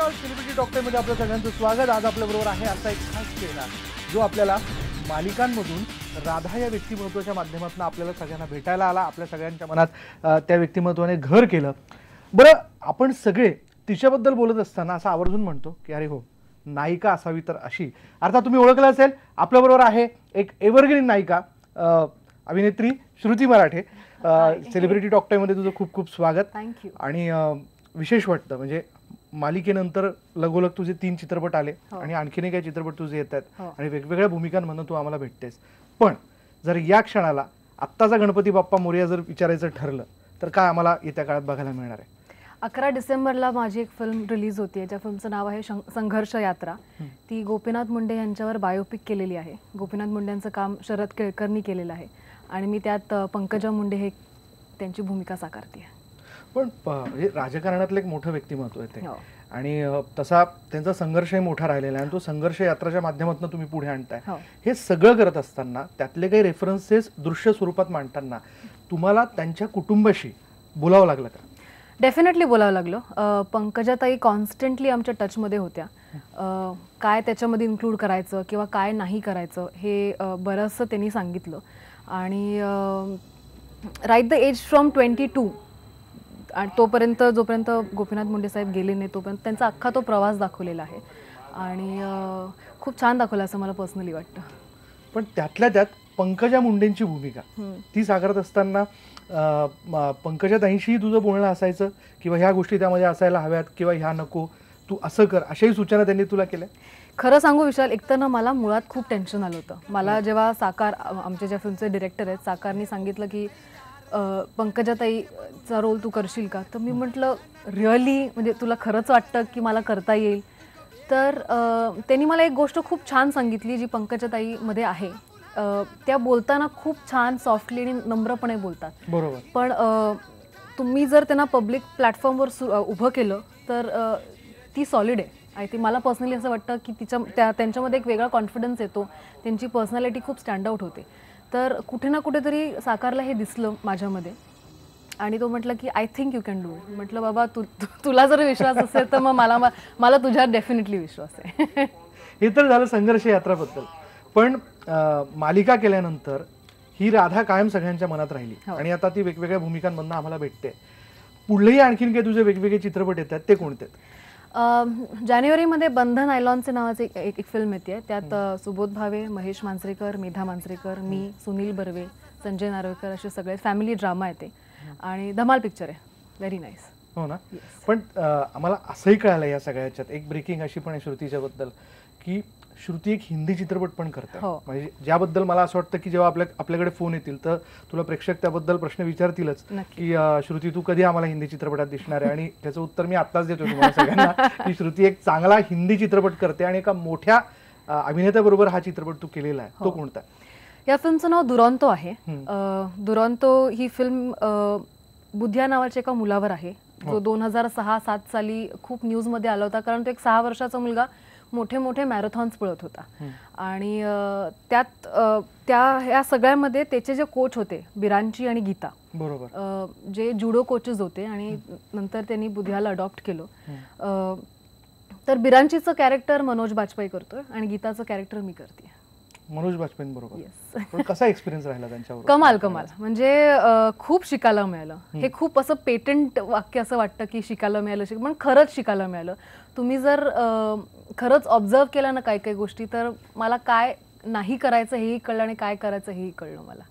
नमस्कार, सेलिब्रिटी डॉक्टरमध्ये आपल्या सगळ्यांचं स्वागत. आज आपल्याबरोबर आहे असा एक खास चेहरा जो आपल्याला मालिकांमधून राधा या व्यक्तिमत्वाच्या माध्यमातून आपल्याला सगळ्यांना भेटायला आला. आपल्या सगळ्यांच्या मनात त्या व्यक्तिमत्वाने घर केलं. बरं, आपण सगळे तिच्याबद्दल बोलत असताना असं आवर्जून म्हणतो की अरे हो, नायिका असावी तर अशी. अर्थात तुम्ही ओळखलं असेल, आपल्याबरोबर आहे एक एव्हरग्रीन नायिका, अभिनेत्री श्रुती मराठे. सेलिब्रिटी डॉक्टरमध्ये तुझं खूप खूप स्वागत. थँक्यू. आणि विशेष वाटतं म्हणजे मालिकेनंतर लगोलग तुझे 3 चित्रपट आले आणि आणखीनही काही चित्रपट तुझे येत आहेत आणि वेगवेगळ्या भूमिकांमधून तू आम्हाला भेटतेस. पण जर या क्षणाला आत्ताचा गणपती बाप्पा मोरया जर विचारायचं ठरलं तर काय आम्हाला येत्या काळात बघायला मिळणार आहे? 11 डिसेंबरला माझी एक फिल्म रिलीज होती. ज्या फिल्मचं नाव आहे संघर्ष यात्रा. ती गोपीनाथ मुंडे यांच्यावर बायोपिक केलेली आहे. गोपीनाथ मुंडेंचं काम शरद केळकरनी केलेलं आहे आणि मी त्यात पंकजा मुंडे हे त्यांची भूमिका साकारते. पण राजकारणातलं एक मोठं व्यक्तिमत्व आहे ते आणि तसा त्यांचा संघर्षही मोठा राहिलेला आहे आणि तो संघर्ष यात्राच्या माध्यमातून तुम्ही पुढे आणताय. हे सगळं करत असताना त्यातले काही रेफरन्सेस दृश्य स्वरूपात मांडताना तुम्हाला त्यांच्या कुटुंबाशी बोलावं लागलं का? डेफिनेटली बोलावं लागलं. पंकजाताई कॉन्स्टंटली आमच्या टचमध्ये होत्या. काय त्याच्यामध्ये इन्क्लूड करायचं किंवा काय नाही करायचं हे बरंचसं त्यांनी सांगितलं. आणि राईट द एज फ्रॉम 22 आणि तोपर्यंत जोपर्यंत गोपीनाथ मुंडे साहेब गेले नाही तोपर्यंत त्यांचा अख्खा तो प्रवास दाखवलेला आहे आणि खूप छान दाखवला असं मला पर्सनली वाटतं. पण त्यातल्या त्यात पंकजा मुंडेंची भूमिका ती साकारत असताना पंकजाताईंशी तुझं बोलणं असायचं किंवा ह्या गोष्टी त्यामध्ये असायला हव्यात किंवा ह्या नको, तू असं कर, अशाही सूचना त्यांनी तुला केल्या? खरं सांगू विशाल, एकतर ना मला मुळात खूप टेन्शन आलं होतं. मला जेव्हा साकार, आमचे ज्या फिल्मचे डिरेक्टर आहेत, साकारनी सांगितलं की पंकजाताईचा रोल तू करशील का, तर मी म्हटलं रिअली, म्हणजे तुला खरंच वाटतं की मला करता येईल? तर त्यांनी मला एक गोष्ट खूप छान सांगितली जी पंकजाताईमध्ये आहे. त्या बोलताना खूप छान सॉफ्टली आणि नम्रपणे बोलतात. बरोबर. पण तुम्ही जर त्यांना पब्लिक प्लॅटफॉर्मवर उभं केलं तर ती सॉलिड आहे. आय थिंक मला पर्सनली असं वाटतं की त्यांच्यामध्ये एक वेगळा कॉन्फिडन्स येतो. त्यांची पर्सनॅलिटी खूप स्टँड आउट होते. तर कुठे ना कुठेतरी साकारला हे दिसलं माझ्यामध्ये आणि तो म्हटलं की I think you can do it. म्हटलं बाबा तुला जर विश्वास असेल तर मग मला तुझ्यावर डेफिनेटली विश्वास आहे. हे तर झालं संघर्ष यात्राबद्दल. पण मालिका केल्यानंतर ही राधा कायम सगळ्यांच्या मनात राहिली आणि आता ती वेगवेगळ्या भूमिकांमधून आम्हाला भेटते. पुढलेही आणखीन काही तुझे वेगवेगळे चित्रपट येतात, ते कोणते? जानेवारीमध्ये बंधन आयलॉनचे नावाचे एक फिल्म येते. त्यात सुबोध भावे, महेश मांजरेकर, मेधा मांजरेकर, मी, सुनील बर्वे, संजय नार्वेकर असे सगळे फॅमिली ड्रामा येते आणि धमाल पिक्चर आहे. Very nice. हो ना. पण आम्हाला असंही कळालं या सगळ्याच्यात एक ब्रेकिंग अशी पण आहे श्रुतीच्या बद्दल की श्रुती एक हिंदी चित्रपट पण करते. म्हणजे ज्याबद्दल मला असं वाटतं की जेव्हा आपल्याकडे फोन येतील तर तुला प्रेक्षक त्याबद्दल प्रश्न विचारतीलच की श्रुती तू कधी आम्हाला हिंदी चित्रपटात दिसणार आहे, आणि त्याचं उत्तर मी आत्ताच देतो तुम्हाला सगळ्यांना की श्रुती एक चांगला हिंदी चित्रपट करते आणि एका मोठ्या अभिनेत्याबरोबर हा चित्रपट तू केलेला आहे. तो कोणता? या फिल्मचं नाव दुरंतो आहे. दुरंतो ही फिल्म बुद्धिया नावाच्या एका मुलावर आहे जो 2006-07 साली खूप न्यूजमध्ये आला होता, कारण तो एक 6 वर्षाचा मुलगा मोठे मोठे मॅरेथॉन्स पळत होता आणि त्यात ह्या सगळ्यामध्ये त्याचे जे कोच होते बिरांची आणि गीता, बरोबर, जे जुडो कोचेस होते आणि नंतर त्यांनी बुद्धियाला अडॉप्ट केलं. तर बिरांचीचं कॅरेक्टर मनोज बाजपेयी करतोय आणि गीताचं कॅरेक्टर मी करते. मनोज बाजपेयी बरोबर. पण कसा एक्सपिरियन्स राहिला त्यांच्यावर? कमाल. म्हणजे खूप शिकायला मिळालं. हे खूप असं पेटंट वाक्य असं वाटतं की शिकायला मिळालं, पण खरंच शिकायला मिळालं. तुम्ही जर खरंच ऑब्झर्व केलं ना काही काही गोष्टी, तर मला काय नाही करायचं हेही कळलं आणि काय करायचं हेही कळलं मला.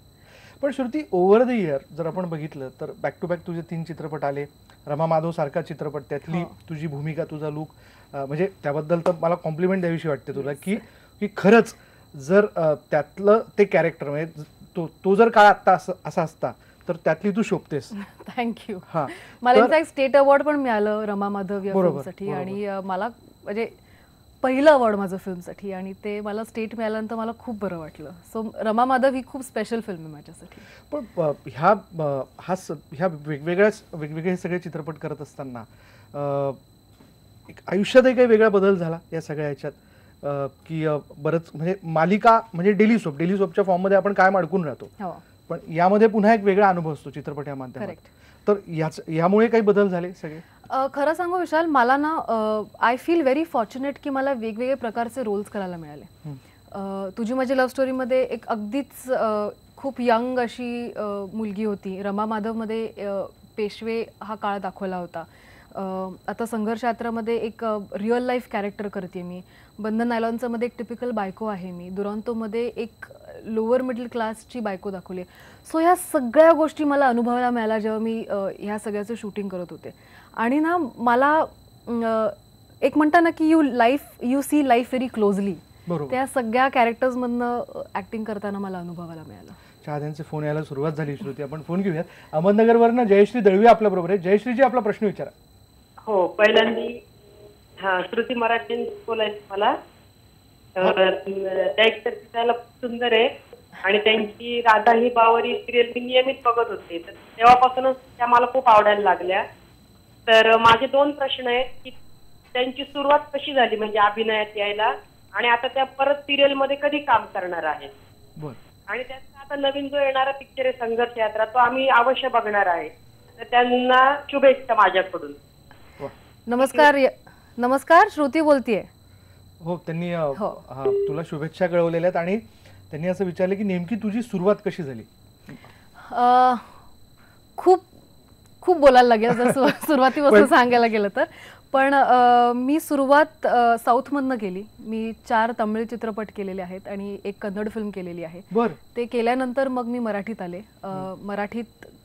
पण श्रुती, ओव्हर द इयर जर आपण बघितलं तर बॅक टू बॅक तुझे 3 चित्रपट आले. रमा माधव सारखा चित्रपट, त्यातली तुझी भूमिका, तुझा लुक, म्हणजे त्याबद्दल तर मला कॉम्प्लिमेंट द्यावीशी वाटते तुला की खरंच जर त्यातलं ते कॅरेक्टर म्हणजे तो जर काळ आत्ता असा असता तर त्यातली तू शोभतेस. थँक्यू. मला इनफॅक्ट स्टेट अवॉर्ड पण मिळालं रमा माधव या फिल्मसाठी आणि मला म्हणजे पहिलं अवॉर्ड माझं फिल्मसाठी आणि ते मला स्टेट मिळाल्यानंतर मला खूप बरं वाटलं. सो रमा माधव ही खूप स्पेशल फिल्म आहे माझ्यासाठी. पण ह्या वेगवेगळे सगळे चित्रपट करत असताना आयुष्यातही काही वेगळा बदल झाला या सगळ्या ह्याच्यात की बरंच म्हणजे मालिका म्हणजे डेली सोपच्या फॉर्ममध्ये आपण कायम अडकून राहतो. पण यामध्ये पुन्हा एक वेगळा अनुभव असतो चित्रपट या माध्यमात. Correct. तर यामुळे काही बदल झाले सगळे? खरं सांगू विशाल, मला ना आय फील व्हेरी फॉर्च्युनेट की मला वेगवेगळे प्रकारचे रोल्स करायला मिळाले. तुझी माझी लव्ह स्टोरीमध्ये एक अगदीच खूप यंग अशी मुलगी होती. रमा माधवमध्ये पेशवे हा काळ दाखवला होता. आता संघर्ष यात्रामध्ये एक रिअल लाईफ कॅरेक्टर करते मी. बंधन नायलॉनचं मध्ये एक टिपिकल बायको आहे मी. दुरांतोमध्ये एक लोअर मिडल क्लासची बायको दाखवली. सो ह्या सगळ्या गोष्टी मला अनुभवायला मिळाल्या जेव्हा मी ह्या सगळ्याचं शूटिंग करत होते. आणि ना मला एक म्हणता ना की you see life very closely. त्या सगळ्या कॅरेक्टर्समधनं ऍक्टिंग करताना मला अनुभवायला मिळालं. चाहत्यांचे फोन यायला सुरुवात झाली. श्रुती, आपण फोन घेऊयात. अहमदनगरवरनं जयश्री दळवी आपल्या बरोबर आहे. जयश्रीजी, आपला प्रश्न विचारा. हो, पहिल्यांदा श्रुती मराठे बोलायचं मला. त्या एक तर दिसायला खूप सुंदर आहे आणि त्यांची राधा ही बावरी सिरियल मी नियमित बघत होते, तर तेव्हापासूनच त्या मला खूप आवडायला लागल्या. तर माझे 2 प्रश्न आहेत की त्यांची सुरुवात कशी झाली म्हणजे अभिनयात यायला, आणि आता त्या परत सिरियल मध्ये कधी काम करणार आहेत, आणि त्यांचा आता नवीन जो येणारा पिक्चर आहे संघर्ष यात्रा तो आम्ही अवश्य बघणार आहे. तर त्यांना शुभेच्छा माझ्याकडून. नमस्कार, श्रुती बोलतीये. हो, त्यांनी तुला शुभेच्छा कळवलेल्या आहेत आणि त्यांनी असं विचारलं की नेमकी तुझी सुरुवात कशी झाली? खूप खूप बोलायला लागेल जर सुरुवातीपासून सांगायला गेलं तर. पण मी सुरुवात साऊथमधनं केली. मी 4 तमिळ चित्रपट केलेले आहेत आणि एक कन्नड फिल्म केलेली आहे. ते केल्यानंतर मग मी मराठीत आले.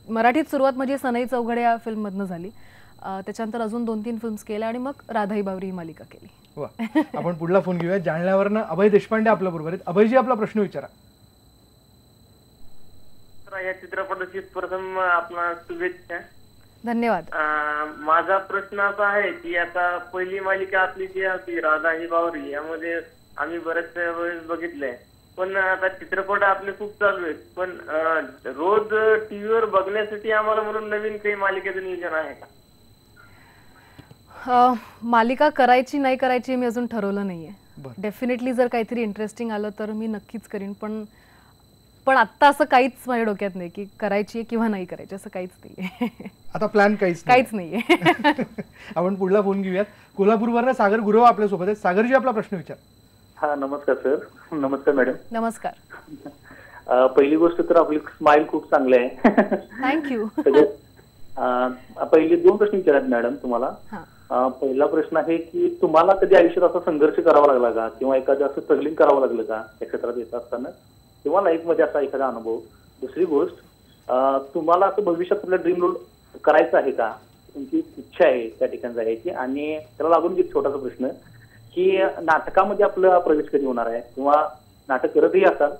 मराठीत सुरुवात म्हणजे सनई चौघडे या फिल्ममधनं झाली. त्याच्यानंतर अजून 2-3 फिल्म्स केल्या आणि मग राधाई बावरी ही मालिका केली. आपण पुढला फोन घेऊया. जालन्यावरनं अभय देशपांडे आपल्या बरोबर आहेत. अभयजी, आपला प्रश्न विचारा. या चित्रपटाची प्रथम आपला शुभेच्छा. धन्यवाद. माझा प्रश्न असा आहे की आता पहिली मालिका आपली जी होती राधा ही बावरी, यामध्ये आम्ही बऱ्याचशा वेळेस बघितलंय, पण आता चित्रपट आपले खूप चालू आहेत, पण रोज टीव्हीवर बघण्यासाठी आम्हाला म्हणून नवीन काही मालिकेचं नियोजन आहे का? मालिका करायची नाही करायची मी अजून ठरवलं नाहीये. डेफिनेटली जर काहीतरी इंटरेस्टिंग आलं तर मी नक्कीच करीन, पण आता असं काहीच माझ्या डोक्यात नाही की करायची किंवा नाही करायची, असं काहीच नाहीये. आता प्लॅन काहीच नाहीये. आपण पुढला फोन घेऊयात. कोल्हापूरवरनं सागर गुरव आपल्या सोबत आहेत. सागरजी, आपला प्रश्न विचार. हा, नमस्कार सर. नमस्कार मॅडम. नमस्कार. पहिली गोष्ट तर आपली स्माइल खूप चांगली आहे. थँक्यू. पहिले 2 प्रश्न विचारत मॅडम तुम्हाला. पहिला प्रश्न आहे की तुम्हाला कधी आयुष्यात असा संघर्ष करावा लागला का, किंवा एखादं असं स्ट्रगलिंग करावं लागलं का त्या क्षेत्रात येत असताना, किंवा लाईफ मध्ये असा एखादा अनुभव? दुसरी गोष्ट, तुम्हाला असं भविष्यात कुठला ड्रीम रोल करायचा आहे का, तुमची इच्छा आहे त्या ठिकाणी जायची? आणि त्याला लागून एक छोटासा प्रश्न की नाटकामध्ये आपला प्रवेश कधी होणार आहे, किंवा नाटक करतही असाल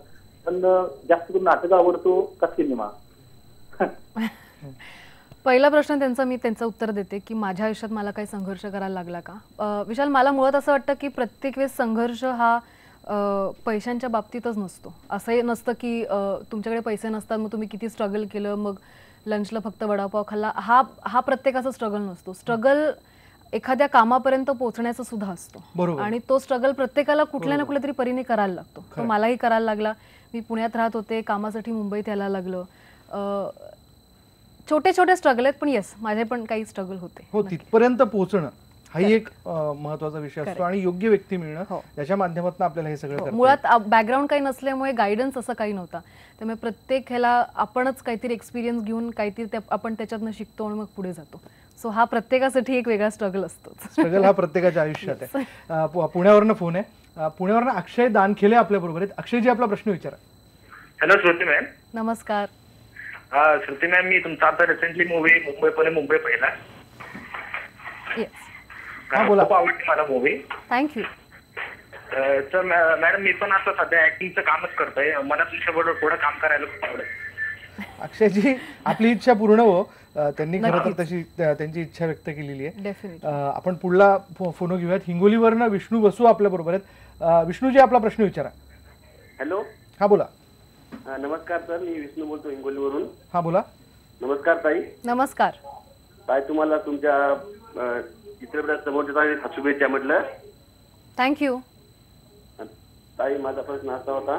पण जास्त करून नाटक आवडतो का सिनेमा? पहिला प्रश्न मी त्यांचं उत्तर देते की माझ्या आयुष्यात मला काही संघर्ष करायला लागला का. विशाल, मला मुळात असं वाटतं की प्रत्येक वेळेस संघर्ष हा पैशांच्या बाबतीतच नसतो. असंही नसतं की तुमच्याकडे पैसे नसतात मग तुम्ही किती स्ट्रगल केलं मग लंचला फक्त वडापाव खाल्ला, हा प्रत्येकाचा स्ट्रगल नसतो. स्ट्रगल एखाद्या कामापर्यंत पोहोचण्याचा सुद्धा असतो आणि तो स्ट्रगल प्रत्येकाला कुठल्या ना कुठल्या तरी परीने करायला लागतो. तो मलाही करायला लागला. मी पुण्यात राहत होते, कामासाठी मुंबईत यायला लागलं. छोटे छोटे स्ट्रगल आहेत, पण येस माझे पण काही स्ट्रगल होते. हो, तिथपर्यंत पोहोचणं हाही एक महत्त्वाचा विषय असतो आणि योग्य व्यक्ती मिळणं याच्या माध्यमातून आपल्याला हे सगळं करता. मुळात बॅकग्राऊंड काही नसल्यामुळे गायडन्स असं काही नव्हता. त्यामुळे प्रत्येक ह्याला आपणच काहीतरी एक्सपिरियन्स घेऊन काहीतरी आपण त्याच्यातनं शिकतो आणि मग पुढे जातो. सो हा प्रत्येकासाठी एक वेगळा स्ट्रगल असतो. स्ट्रगल हा प्रत्येकाच्या आयुष्यात आहे. पुण्यावरनं फोन आहे. पुण्यावरनं अक्षय दानखेले आपल्या बरोबर आहेत. अक्षयजी, आपला प्रश्न विचारा. Hello Shruti ma'am. नमस्कार. श्रुती मॅम, मी तुमचा आता रिसेंटली मूवी मुंबई पहिला. खूप आवडली मला मूवी. थँक्यू. तर मॅडम, मी पण आता सध्या ऍक्टिंगचं कामच करतोय. मला तुमच्याबरोबर थोडं काम करायला खूप आवडेल. अक्षयजी, आपली इच्छा पूर्ण हो. त्यांनी खरं तर तशी त्यांची इच्छा व्यक्त केलेली आहे. आपण पुढला फोन घेऊयात. हिंगोलीवरनं विष्णू बसू आपल्या बरोबर आहेत. विष्णूजी, आपला प्रश्न विचारा. हॅलो. हा, बोला. नमस्कार सर, मी विष्णू बोलतो हिंगोलीवरून. हा, बोला. नमस्कार ताई. नमस्कार ताई, तुम्हाला तुमच्या चित्रपटात समोरच्या शुभेच्छा म्हटलं. थँक्यू. ताई, माझा प्रश्न असा होता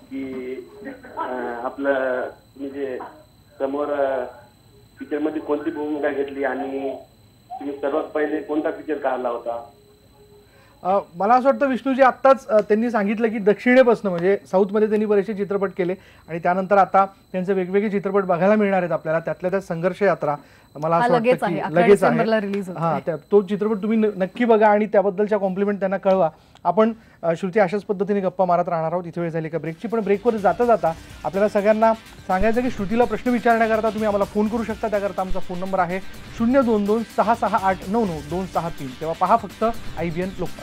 की आपलं तुम्ही जे समोर पिक्चर मध्ये कोणती भूमिका घेतली आणि तुम्ही सर्वात पहिले कोणता पिक्चर काढला होता? मला असं वाटतं विष्णूजी आत्ताच त्यांनी सांगितलं की दक्षिणेपासून म्हणजे साऊथमध्ये त्यांनी बरेचसे चित्रपट केले आणि त्यानंतर आता त्यांचे वेगवेगळे चित्रपट बघायला मिळणार आहेत आपल्याला. त्यातल्या त्यात संघर्ष यात्रा मला असं वाटतं की लगेच आहे. हा, तो चित्रपट तुम्ही नक्की बघा आणि त्याबद्दलच्या कॉम्प्लिमेंट त्यांना कळवा. आपण श्रुती अशाच पद्धतीने गप्पा मारत राहणार आहोत. इथे वेळ झाली का ब्रेकची, पण ब्रेकवर जाता जाता आपल्याला सगळ्यांना सांगायचं की श्रुतीला प्रश्न विचारण्याकरता तुम्ही आम्हाला फोन करू शकता. त्याकरता आमचा फोन नंबर आहे 022-668-99263. तेव्हा पहा फक्त IBN लोकमत.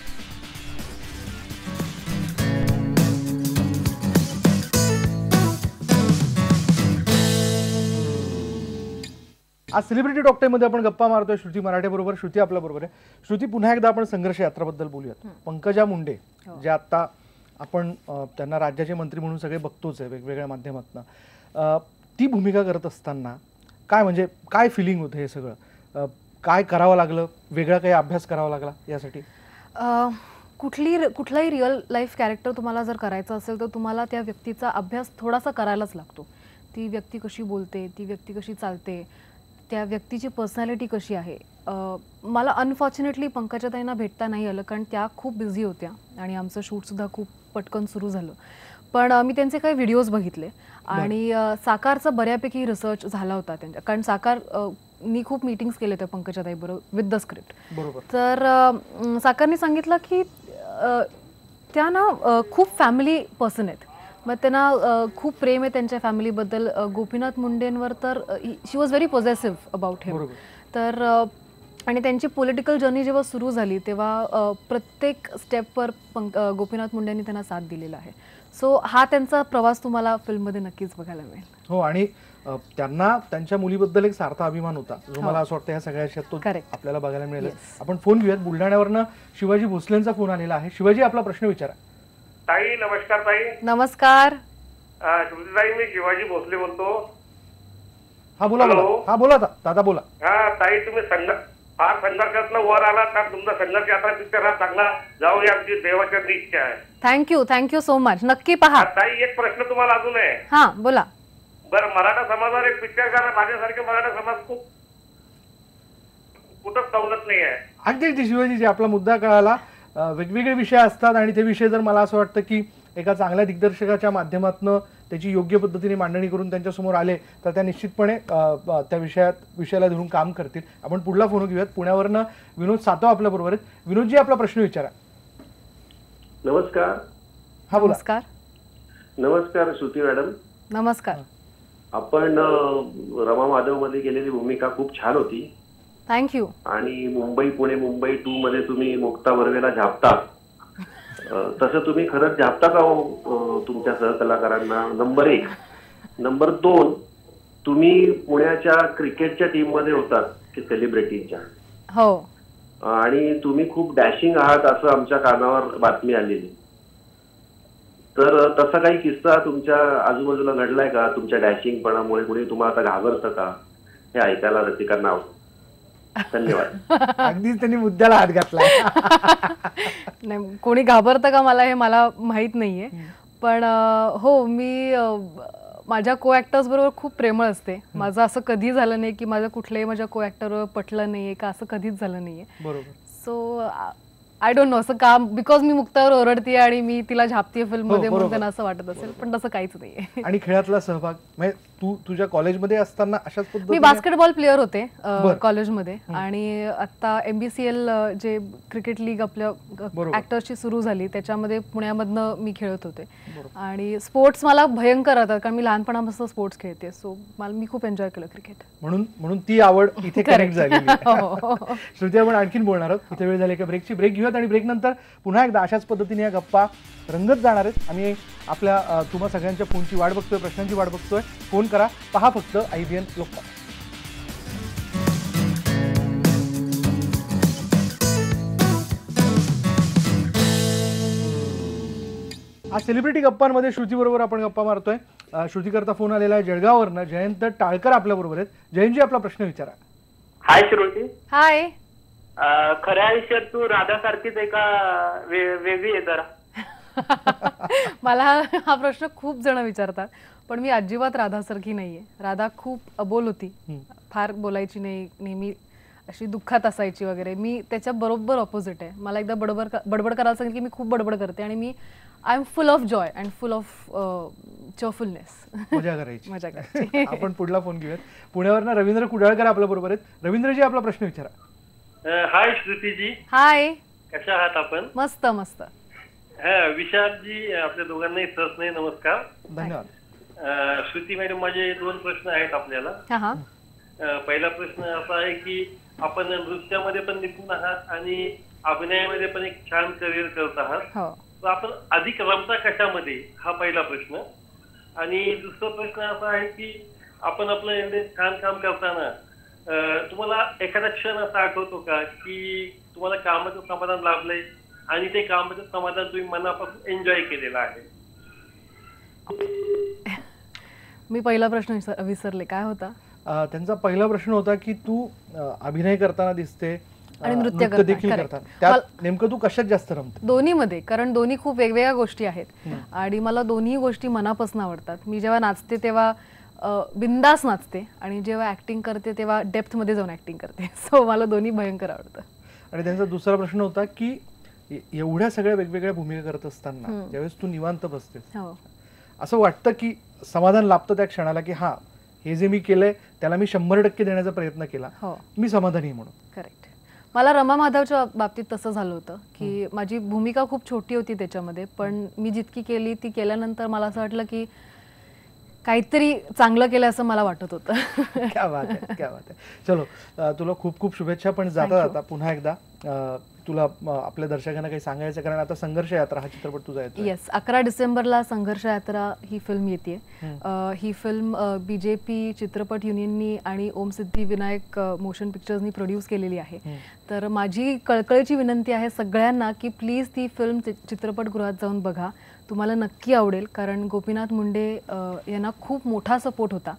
आज सेलिब्रिटी डॉक्टरमध्ये आपण गप्पा मारतोय श्रुती मराठे बरोबर. श्रुती आपल्या बरोबर आहे. श्रुती, पुन्हा एकदा आपण संघर्ष यात्राबद्दल बोलूयात. पंकजा मुंडे जे आता आपण त्यांना राज्याचे मंत्री म्हणून सगळे बघतोच आहे वेगवेगळ्या माध्यमातून, ती भूमिका करत असताना काय म्हणजे काय फिलिंग होतं? हे सगळं काय करावं लागलं? वेगळा काही अभ्यास करावा लागला यासाठी? कुठलाही रिअल लाईफ कॅरेक्टर तुम्हाला जर करायचं असेल तर तुम्हाला त्या व्यक्तीचा अभ्यास थोडासा करायलाच लागतो. ती व्यक्ती कशी बोलते, ती व्यक्ती कशी चालते, त्या व्यक्तीची पर्सनॅलिटी कशी आहे. मला अनफॉर्च्युनेटली पंकजाताईंना भेटता नाही आलं कारण त्या खूप बिझी होत्या आणि आमचं शूटसुद्धा खूप पटकन सुरू झालं. पण मी त्यांचे काही व्हिडिओज बघितले आणि साकारचा बऱ्यापैकी रिसर्च झाला होता त्यांच्या, कारण साकार मी खूप मीटिंग्स केले होत्या पंकजाताईबरोबर विथ द स्क्रिप्ट. तर साकारने सांगितलं की त्या ना खूप फॅमिली पर्सन आहेत, मग त्यांना खूप प्रेम आहे त्यांच्या फॅमिलीबद्दल. गोपीनाथ मुंडेंवर तर शी वॉज व्हेरी पॉझिटिव्ह अबाउट हिम. तर आणि त्यांची पॉलिटिकल जर्नी जेव्हा सुरू झाली तेव्हा प्रत्येक स्टेपवर गोपीनाथ मुंडेंनी त्यांना साथ दिलेला आहे. सो हा त्यांचा प्रवास तुम्हाला फिल्ममध्ये नक्कीच बघायला मिळेल. हो, आणि त्यांना त्यांच्या मुलीबद्दल एक सार्थ अभिमान होता जो मला असं वाटतं ह्या सगळ्या तो आपल्याला बघायला मिळेल. आपण फोन घेऊयात. बुलढाण्यावरनं शिवाजी भोसलेंचा फोन आलेला आहे. शिवाजी, आपला प्रश्न विचारा. ताई नमस्कार. ताई नमस्कार. ताई मी शिवाजी भोसले बोलतो. हा बोला. हा बोला दादा बोला. हा ताई, तुम्ही फार संघर्षातनं वर आला तर तुमचा संघर्ष यात्रा पिक्चर हा चांगला जाऊ या आमची देवाच्या इच्छा आहे. Thank you so much. नक्की पहा. ताई एक प्रश्न तुम्हाला अजून आहे. हा बोला. बरं, मराठा समाजावर एक पिक्चर करा. माझ्यासारखे मराठा समाज खूप कुठंच सवलत नाही आहे. अगदी शिवाजी, आपला मुद्दा कळाला. वेगवेगळे विषय असतात आणि ते विषय जर मला असं वाटतं की एका चांगल्या दिग्दर्शकाच्या माध्यमातून त्याची योग्य पद्धतीने मांडणी करून त्यांच्यासमोर आले तर त्या निश्चितपणे त्या विषयाला धरून काम करतील. आपण पुढला फोन घेऊयात. पुण्यावरनं विनोद सातव आपल्या बरोबर आहेत. विनोदजी, आपला प्रश्न विचारा. नमस्कार. हा बोला. नमस्कार. नमस्कार श्रुती मॅडम. नमस्कार. आपण रमा माधव मध्ये केलेली भूमिका खूप छान होती. थँक्यू. आणि मुंबई पुणे मुंबई 2 मध्ये तुम्ही मुक्ता बर्वेला झापता, तसं तुम्ही खरंच झापता का तुमच्या सहकलाकारांना? नंबर 1. नंबर 2, तुम्ही पुण्याच्या क्रिकेटच्या टीम मध्ये होतात की सेलिब्रिटीच्या. हो. आणि तुम्ही खूप डॅशिंग आहात असं आमच्या कानावर बातमी आलेली. तर तसा काही किस्सा तुमच्या आजूबाजूला घडलाय का? तुमच्या डॅशिंगपणामुळे कोणी तुम्हाला आता घाबरतं का? हे ऐकायला रसिकांना आवडतं. धन्यवाद. अगदीच त्यांनी मुद्द्याला हात घातला. नाही, कोणी घाबरतं का मला हे मला माहित नाहीये. पण हो, मी माझ्या को ॲक्टर्स बरोबर खूप प्रेमळ असते. माझं असं कधी झालं नाही की माझं कुठल्याही माझ्या को ॲक्टरवर पटलं नाहीये का, असं कधीच झालं नाहीये. बरोबर. सो आय डोंट नो असं का, बिकॉज मी मुक्तावर ओरडते आणि मी तिला झापते फिल्ममध्ये म्हणून त्यांना असं वाटत असेल, पण तसं काहीच नाहीये. आणि खेळातला सहभाग म्हणजे तू तुझ्या कॉलेजमध्ये असताना अशाच पद्धतीने? मी बास्केटबॉल प्लेअर होते कॉलेजमध्ये आणि आता MBCL जे क्रिकेट लीग आपल्या ऍक्टर्सची सुरू झाली त्याच्यामध्ये पुण्यामधनं मी खेळत होते. आणि स्पोर्ट्स मला भयंकर होतात कारण मी लहानपणापासून स्पोर्ट्स खेळते. सो मी खूप एन्जॉय केलं क्रिकेट. म्हणून ती आवड इथे कनेक्ट झाली. श्रुती, आपण आणखीन बोलणार आहोत. इथे वेळ झाली का ब्रेकची. ब्रेक घेऊयात आणि ब्रेक नंतर पुन्हा एकदा अशाच पद्धतीने या गप्पा रंगत जाणार आहेत. आम्ही आपल्या तुम्हा सगळ्यांच्या फोनची वाट बघतोय, प्रश्नांची वाट बघतोय. फोन करा, पहा फक्त IBN लोकमत. आज सेलिब्रिटी गप्पांमध्ये श्रुती बरोबर आपण गप्पा मारतोय. श्रुती करता फोन आलेला आहे जळगाववरनं. जयंत टाळकर आपल्या बरोबर आहेत. जयंतजी, आपला प्रश्न विचारा. हाय श्रुती. हाय. खऱ्या आयुष्यात तू राधासारखीच आहे का वेगळी आहे जरा? मला हा प्रश्न खूप जण विचारतात, पण मी अजिबात राधासारखी नाहीये. राधा खूप अबोल होती, फार बोलायची नाही, नेहमी अशी दुःखात असायची वगैरे. मी त्याच्या बरोबर ऑपोजिट आहे. मला एकदा बडबड करायला सांगितलं की मी खूप बडबड करते आणि मी I am full of joy and full of cheerfulness. मजा करायची. मजा करायची. आपण पुढला फोन घेऊयात. पुण्यावरनं रवींद्र कुडाळकर आपल्या बरोबर आहेत. रवींद्रजी, आपला प्रश्न विचारा. हाय श्रुतीजी, हाय. कशा आहात आपण? मस्त मस्त. विशालजी, आपल्या दोघांनाही सहस्ने नमस्कार. धन्यवाद. श्रुती मॅडम, माझे 2 प्रश्न आहेत आपल्याला. हा. पहिला प्रश्न असा आहे की आपण नृत्यामध्ये पण निपुण आहात आणि अभिनयामध्ये पण एक छान करिअर करत आहात. तर आपण अधिक रमता कशामध्ये, हा पहिला प्रश्न. आणि दुसरा प्रश्न असा आहे की आपण आपलं एवढे छान काम करताना तुम्हाला एखादा क्षण असा आठवतो का की तुम्हाला कामाचं समाधान लाभलंय आणि ते कामाचं समाधान तुम्ही मनापासून एन्जॉय केलेलं आहे? मी पहिला प्रश्न विसरले, काय होता? त्यांचा पहिला प्रश्न होता की तू अभिनय करताना दिसते आणि नृत्य देखील करतात, त्यात नेमकं तू कशात जास्त रमते? दोन्हीमध्ये, कारण दोन्ही खूप वेगवेगळ्या गोष्टी आहेत आणि मला दोन्ही गोष्टी मनापासून आवडतात. मी जेव्हा नाचते तेव्हा बिंदास नाचते आणि जेव्हा ऍक्टिंग करते तेव्हा डेप्थ मध्ये जाऊन ऍक्टिंग करते. सो मला दोन्ही भयंकर आवडतं. आणि त्यांचा दुसरा प्रश्न होता की एवढ्या सगळ्या वेगवेगळ्या भूमिका करत असताना ज्यावेळेस तू निवांत बसतेस, असं वाटतं की समाधान लाभतं त्या क्षणाला की हा, हे जे मी केलंय त्याला मी 100% देण्याचा प्रयत्न केला, मी समाधानी म्हणून? करेक्ट. मला रमा माधवच्या बाबतीत तसं झालं होतं की माझी भूमिका खूप छोटी होती त्याच्यामध्ये, पण मी जितकी केली ती केल्यानंतर मला असं वाटलं की काहीतरी चांगलं केलं असं मला वाटत होतं. क्या बात आहे, क्या बात आहे. चलो, तुला खूप खूप शुभेच्छा. पण जाता जाता पुन्हा एकदा तुला आपल्या दर्शकांना काही सांगायचं, कारण आता संघर्ष यात्रा हा चित्रपट तुझा येतो. येस, 11 डिसेंबरला संघर्ष यात्रा ही फिल्म येते. ही फिल्म BJP चित्रपट युनियननी आणि ओम सिद्धी विनायक मोशन पिक्चर्सनी प्रोड्यूस केलेली आहे. तर माझी कळकळीची विनंती आहे सगळ्यांना की प्लीज ती फिल्म चित्रपटगृहात जाऊन बघा. तुम्हाला नक्की आवडेल, कारण गोपीनाथ मुंडे यांना खूप मोठा सपोर्ट होता.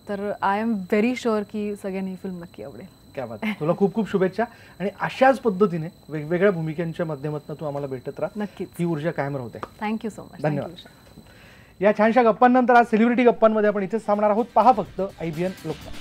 तर आय एम व्हेरी शुअर की सगळ्यांनी ही फिल्म नक्की आवडेल. क्या बात आहे. तुला खूप खूप शुभेच्छा आणि अशाच पद्धतीने वेगवेगळ्या भूमिकांच्या माध्यमातून तू आम्हाला भेटत राहा. नक्कीच. ही ऊर्जा कायम राहते. Thank you so much. धन्यवाद. या छानशा गप्पांनंतर आज सेलिब्रिटी गप्पांमध्ये आपण इथेच थांबणार आहोत. पहा फक्त IBN लोकमत.